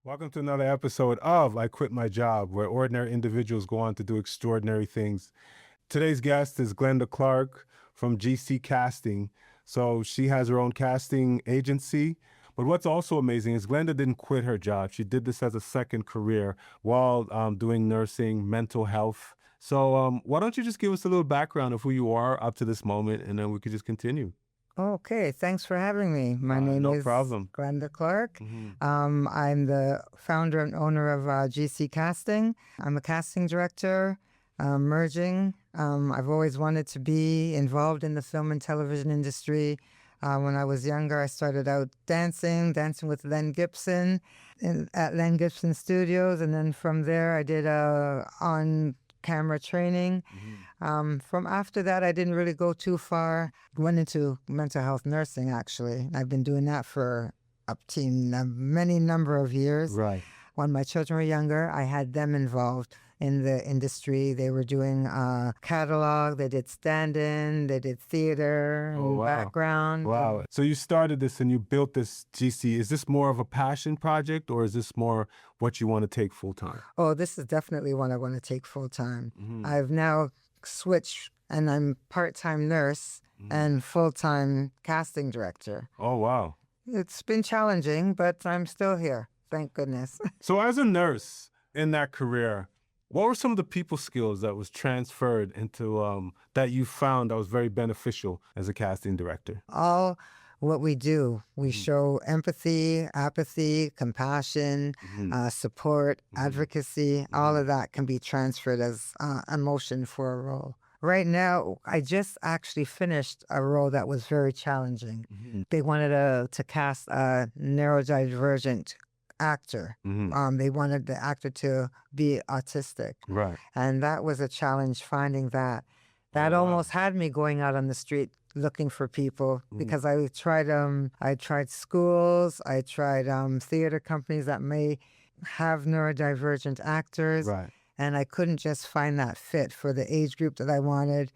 Welcome to another episode of I Quit My Job, where ordinary individuals go on to do extraordinary things. Today's guest is Glenda Clark from GC Casting. So she has her own casting agency. But what's also amazing is Glenda didn't quit her job. She did this as a second career while doing nursing, mental health. So why don't you just give us a little background of who you are up to this moment, and then we could just continue. Okay, thanks for having me. My name No is problem. Glenda Clark. Hmm. I'm the founder and owner of GC Casting. I'm a casting director, merging. I've always wanted to be involved in the film and television industry. When I was younger, I started out dancing with Len Gibson at Len Gibson Studios. And then from there, I did on camera training. From after that, I didn't really go too far. Went into mental health nursing, actually. I've been doing that for up to many number of years. Right. When my children were younger, I had them involved in the industry. They were doing catalog, they did stand-in, they did theater Oh, and wow. background. Wow. So you started this and you built this GC. Is this more of a passion project or is this more what you want to take full time? Oh, this is definitely one I want to take full time. Mhm. I've now switched and I'm part-time nurse and full-time casting director. Oh, wow. It's been challenging, but I'm still here. Thank goodness. So as a nurse in that career, what were some of the people skills that was transferred into that you found that was very beneficial as a casting director? All what we do, we show empathy, apathy, compassion, support, advocacy. All of that can be transferred as emotion for a role. Right now, I just actually finished a role that was very challenging. They wanted to cast a neurodivergent actor. They wanted the actor to be autistic. Right. And that was a challenge finding that. That wow. almost had me going out on the street looking for people because I tried schools, I tried theater companies that may have neurodivergent actors, Right. and I couldn't just find that fit for the age group that I wanted.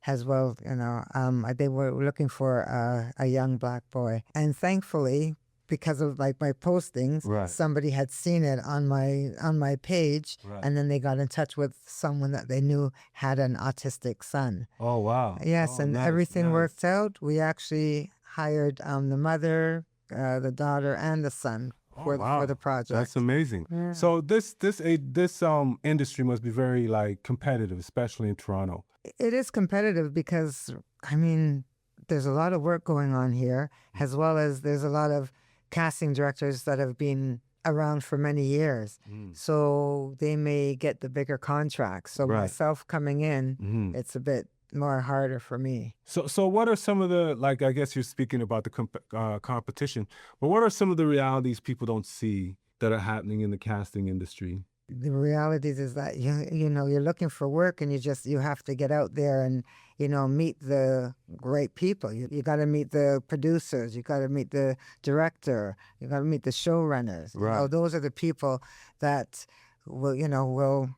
As well, they were looking for a young black boy, and thankfully, because of like my postings, Right. somebody had seen it on my page, Right. and then they got in touch with someone that they knew had an autistic son. Oh, wow. Yes, Oh, and nice, everything nice. worked out. We actually hired the mother, the daughter, and the son Oh, for wow. the project. That's amazing. Yeah. So this industry must be very like competitive, especially in Toronto. It is competitive because, I mean, there's a lot of work going on here, as well as there's a lot of casting directors that have been around for many years. So they may get the bigger contracts. So Right. myself coming in, it's a bit more harder for me. So what are some of the, like, I guess you're speaking about the competition, but what are some of the realities people don't see that are happening in the casting industry? The reality is that you're looking for work and you have to get out there and meet the great people. You got to meet the producers, you got to meet the director, you got to meet the showrunners. Right. Those are the people that will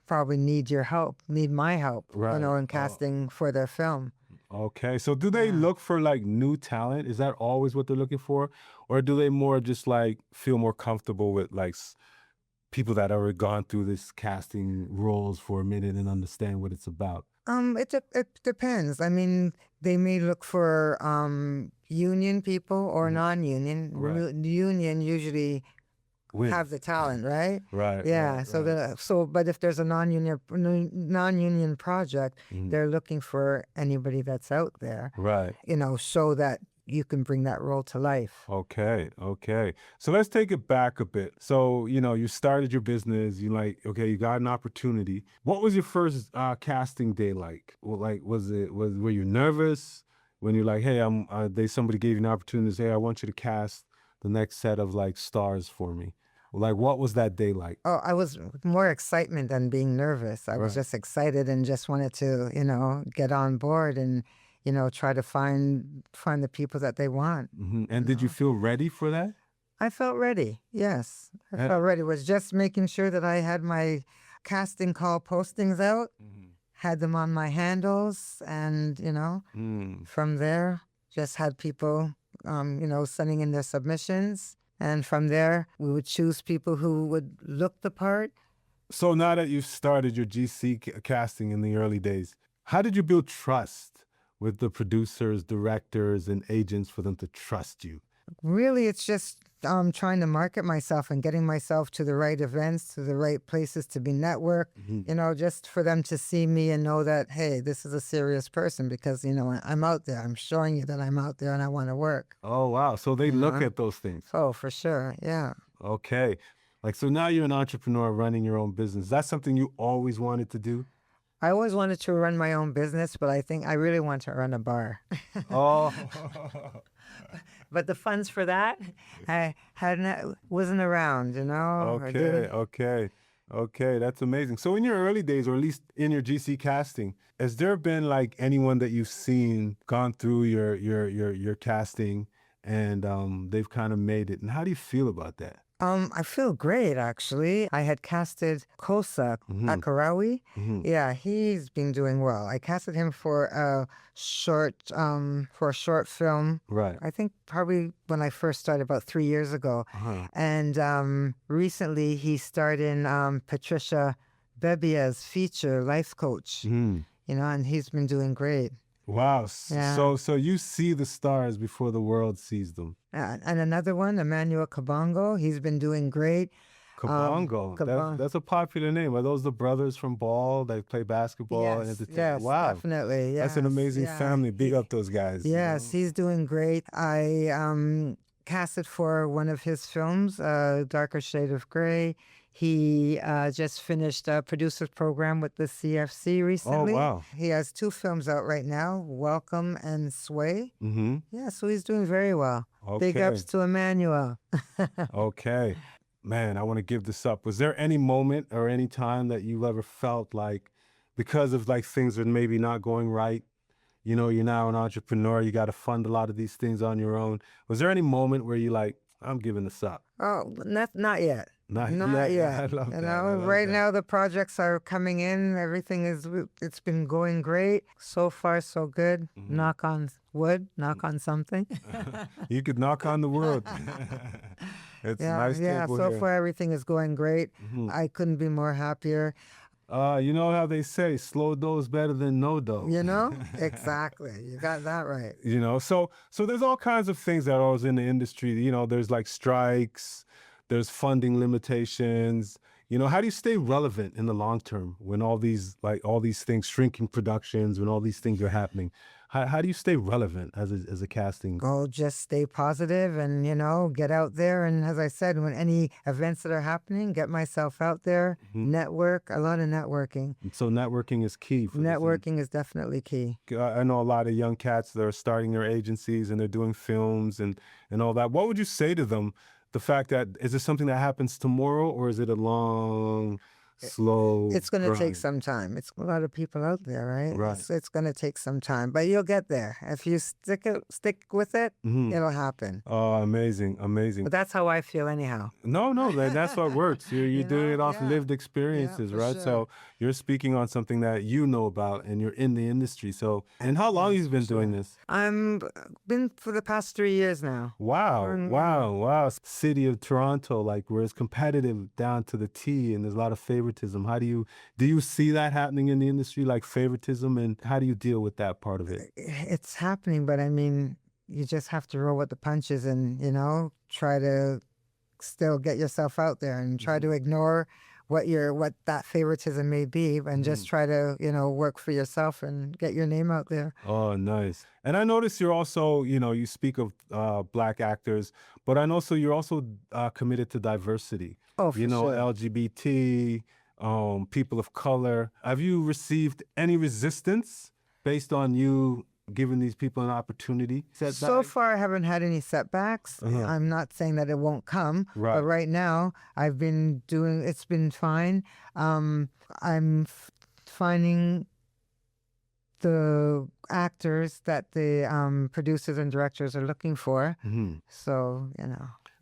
probably need your help, need my help, Right. in casting for their film. Okay, so do they look for like new talent? Is that always what they're looking for, or do they more just like feel more comfortable with like people that already gone through this casting roles for a minute and understand what it's about? It depends. I mean, they may look for union people or non-union. Right. Union usually Wins. have the talent, right? Right. Yeah. right, So right. but if there's a non-union project, they're looking for anybody that's out there. Right. So that you can bring that role to life. Okay, okay. So let's take it back a bit. So, you started your business, okay, you got an opportunity. What was your first casting day like? Well, like, were you nervous when you're like, hey, somebody gave you an opportunity to say, hey, I want you to cast the next set of like stars for me. Like, what was that day like? Oh, I was more excitement than being nervous. I was Right. just excited and just wanted to, get on board and, try to find the people that they want. And did you feel ready for that? I felt ready. Yes, I Uh, felt ready. It was just making sure that I had my casting call postings out, had them on my handles, and Mm. from there, just had people, sending in their submissions. And from there, we would choose people who would look the part. So now that you've started your GC casting in the early days, how did you build trust with the producers, directors, and agents for them to trust you? Really, it's just trying to market myself and getting myself to the right events, to the right places to be networked, just for them to see me and know that, hey, this is a serious person because, I'm out there. I'm showing you that I'm out there and I want to work. Oh, wow. So they look know? at those things. Oh, for sure. Yeah. Okay. Like, so now you're an entrepreneur running your own business. That's something you always wanted to do? I always wanted to run my own business, but I think I really want to run a bar. Oh, But the funds for that wasn't around, I okay, didn't. okay, okay. That's amazing. So in your early days, or at least in your GC casting, has there been like anyone that you've seen gone through your casting and they've kind of made it? And how do you feel about that? I feel great actually. I had casted Kosa Mm-hmm. Akarawi. Mm-hmm. Yeah, he's been doing well. I casted him for a short film. Right. I think probably when I first started about 3 years ago. Uh-huh. And recently he starred in Patricia Bebia's feature Life Coach. Mm-hmm. And he's been doing great. Wow. Yeah. So you see the stars before the world sees them. And another one, Emmanuel Kabongo, he's been doing great. Kabongo. Kabon- That's a popular name. Are those the brothers from Ball that play basketball and Yes, entertain? yes, Wow. definitely. That's an Yes, amazing yeah. family. Big up those guys. Yes, he's doing great. I casted for one of his films, Darker Shade of Gray. He just finished a producer's program with the CFC recently. Oh, wow. He has 2 films out right now, Welcome and Sway. Mm-hmm. Yeah, so he's doing very well. Big Okay. ups to Emmanuel. Okay. Man, I want to give this up. Was there any moment or any time that you ever felt like, because of like things are maybe not going right, you're now an entrepreneur, you got to fund a lot of these things on your own. Was there any moment where you like, I'm giving this up? Oh, not yet. Not Not yet. I love that. I love Right that. now the projects are coming in. It's been going great. So far, so good. Mm-hmm. Knock on wood, knock on something. You could knock on the world. It's nice Yeah. people So here. far, everything is going great. Mhm. I couldn't be more happier. You know how they say, slow dough is better than no dough. Exactly. You got that right. So there's all kinds of things that are always in the industry. There's like strikes, there's funding limitations. How do you stay relevant in the long term when all these things, shrinking productions, when all these things are happening? How do you stay relevant as a casting? Go just stay positive and, get out there. And as I said, when any events that are happening, get myself out there, network, a lot of networking. So networking is key. For this Networking is definitely key. I know a lot of young cats that are starting their agencies and they're doing films and all that. What would you say to them? The fact that, is this something that happens tomorrow or is it a long, slow It's going to take grind? some time. It's a lot of people out there, right? Right. It's going to take some time, but you'll get there. If you stick with it, it'll happen. Oh, amazing, amazing. But that's how I feel anyhow. No, man, that's what works. You're doing it off Yeah. lived experiences, for right? sure. So you're speaking on something that you know about and you're in the industry. So, and how long you've been doing this? I'm been for the past 3 years now. Wow. City of Toronto, like where it's competitive down to the T and there's a lot of favoritism. How do you see that happening in the industry, like favoritism, and how do you deal with that part of it? It's happening, but I mean, you just have to roll with the punches and, try to still get yourself out there and try to ignore what that favoritism may be and just try to, work for yourself and get your name out there. Oh, nice. And I notice you're also, you speak of Black actors, but I know you're also committed to diversity. Oh, for sure. LGBT, people of color. Have you received any resistance based on you giving these people an opportunity? So far, I haven't had any setbacks. I'm not saying that it won't come, Right. but right now, it's been fine. I'm finding the actors that the producers and directors are looking for. So,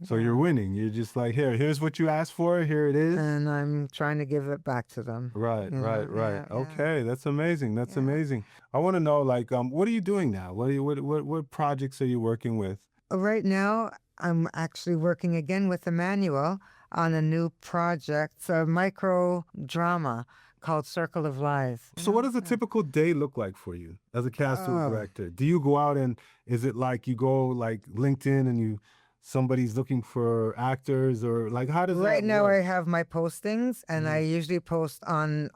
So you're winning. You're just like, here's what you asked for. Here it is. and I'm trying to give it back to them. Right. Yeah. Okay, that's amazing. Amazing. I want to know, like, what are you doing now? What projects are you working with? Right now, I'm actually working again with Emmanuel on a new project. It's a micro drama called Circle of Lies. So what does a typical day look like for you as a casting Oh, director? Do you go out and is it like you go like LinkedIn and somebody's looking for actors, or like how does right that now I work? have my postings, and I usually I post on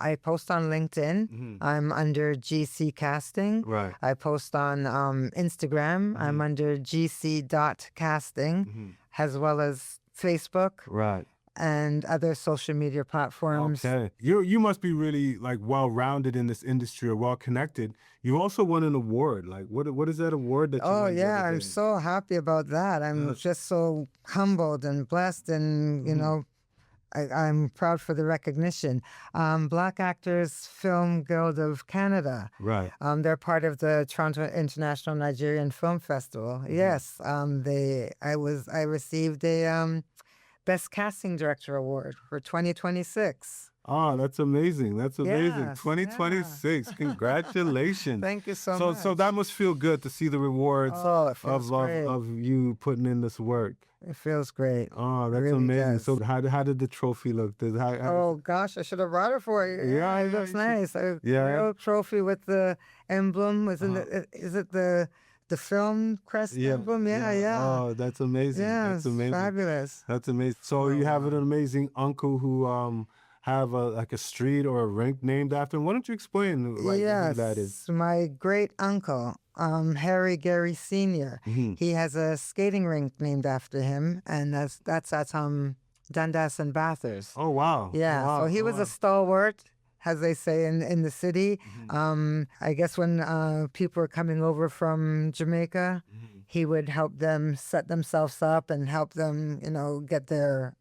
LinkedIn. Hmm. I'm under GC Casting. Right. I post on Instagram. I'm under gc.casting, Hmm. as well as Facebook Right. and other social media platforms. Okay. You must be really like well rounded in this industry or well connected. You also won an award. Like what is that award that you Oh, won the yeah, other I'm day? so happy about that. I'm just so humbled and blessed, and, I'm proud for the recognition. Black Actors Film Guild of Canada. Right. They're part of the Toronto International Nigerian Film Festival. Yes, I received a Best Casting Director Award for 2026. Oh, that's amazing. That's amazing. Yes, yeah. 2026. Congratulations. Thank you so So much. that must feel good to see the rewards Oh, it feels of great. of you putting in this work. It feels great. Oh, It that's really amazing. does. So how did the trophy look? Oh gosh, I should have brought it for you. Yeah, It yeah, looks you should- nice. A Yeah. real trophy with the emblem. Uh-huh. Is it the film crest Yeah. emblem? Yeah, yeah. Oh, that's amazing. Yeah, That's it's amazing. fabulous. That's amazing. So Oh, you have an wow. amazing uncle who have like a street or a rink named after him. Why don't you explain like who that is? Yes, my great uncle, Harry Gary Sr. Hmm. He has a skating rink named after him, and that's at Dundas and Bathurst. Oh wow. Yeah, Wow. so he was a stalwart, as they say in the city. I guess when people were coming over from Jamaica, he would help them set themselves up and help them, get their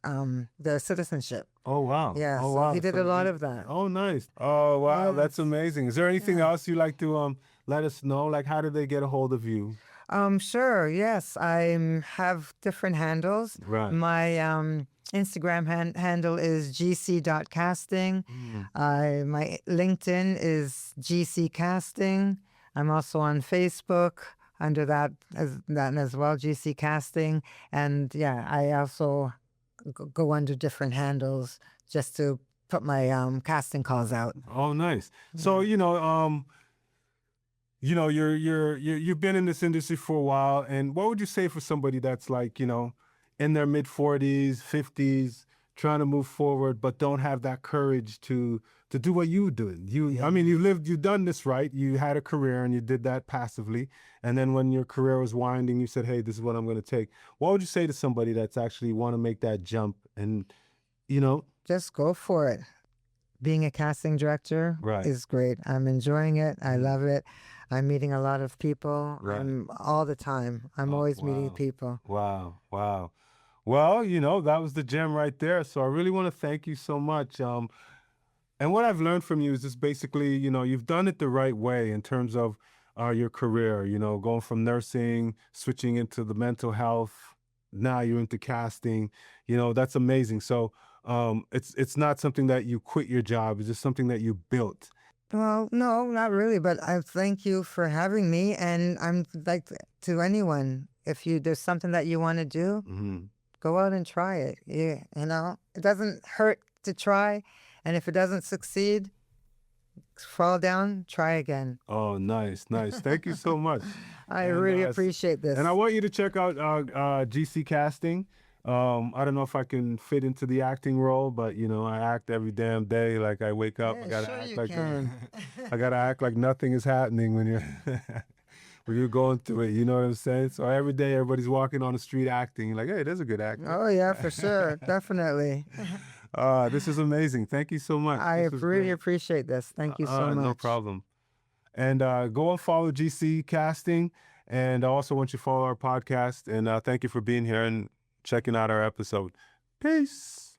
citizenship. Oh wow. Yeah, Oh so wow. he did So a lot of that. oh nice. Oh wow, that's Yes. amazing. Is there anything Yeah. else you like to let us know? Like how do they get a hold of you? Sure. Yes, I have different handles. Right. My Instagram handle is gc.casting. My LinkedIn is GC Casting. I'm also on Facebook under that as well, GC Casting. And yeah, I also go under different handles just to put my casting calls out. Oh nice. So you've been in this industry for a while, and what would you say for somebody that's like, in their mid 40s, 50s, trying to move forward, but don't have that courage to do what you do? I mean, you've done this right. You had a career and you did that passively. And then when your career was winding, you said, hey, this is what I'm going to take. What would you say to somebody that's actually want to make that jump and, Just go for it. Being a casting director Right. is great. I'm enjoying it. I love it. I'm meeting a lot of people. Right. I'm all the time. I'm Oh, always meeting wow. people. Wow, wow. Well, that was the gem right there. So I really want to thank you so much. And what I've learned from you is just basically, you've done it the right way in terms of your career, going from nursing, switching into the mental health. Now you're into casting, that's amazing. So it's not something that you quit your job. It's just something that you built. Well, no, not really, but I thank you for having me. And I'm like to anyone, if there's something that you want to do, Hmm. go out and try it. It doesn't hurt to try. And if it doesn't succeed, fall down, try again. Oh, nice, nice. Thank you so much. I And, really appreciate this. And I want you to check out GC Casting. I don't know if I can fit into the acting role, but I act every damn day. Like I wake up, I Yeah, gotta sure act you like can. I gotta act like nothing is happening when you're when you're going through it. You know what I'm saying? So every day, everybody's walking on the street acting. You're like, hey, there's a good actor. Oh, yeah, for sure. Definitely. This is amazing. Thank you so much. I This was really great. appreciate this. Thank you so much. No problem. And go and follow GC Casting. And I also want you to follow our podcast. And thank you for being here and checking out our episode. Peace.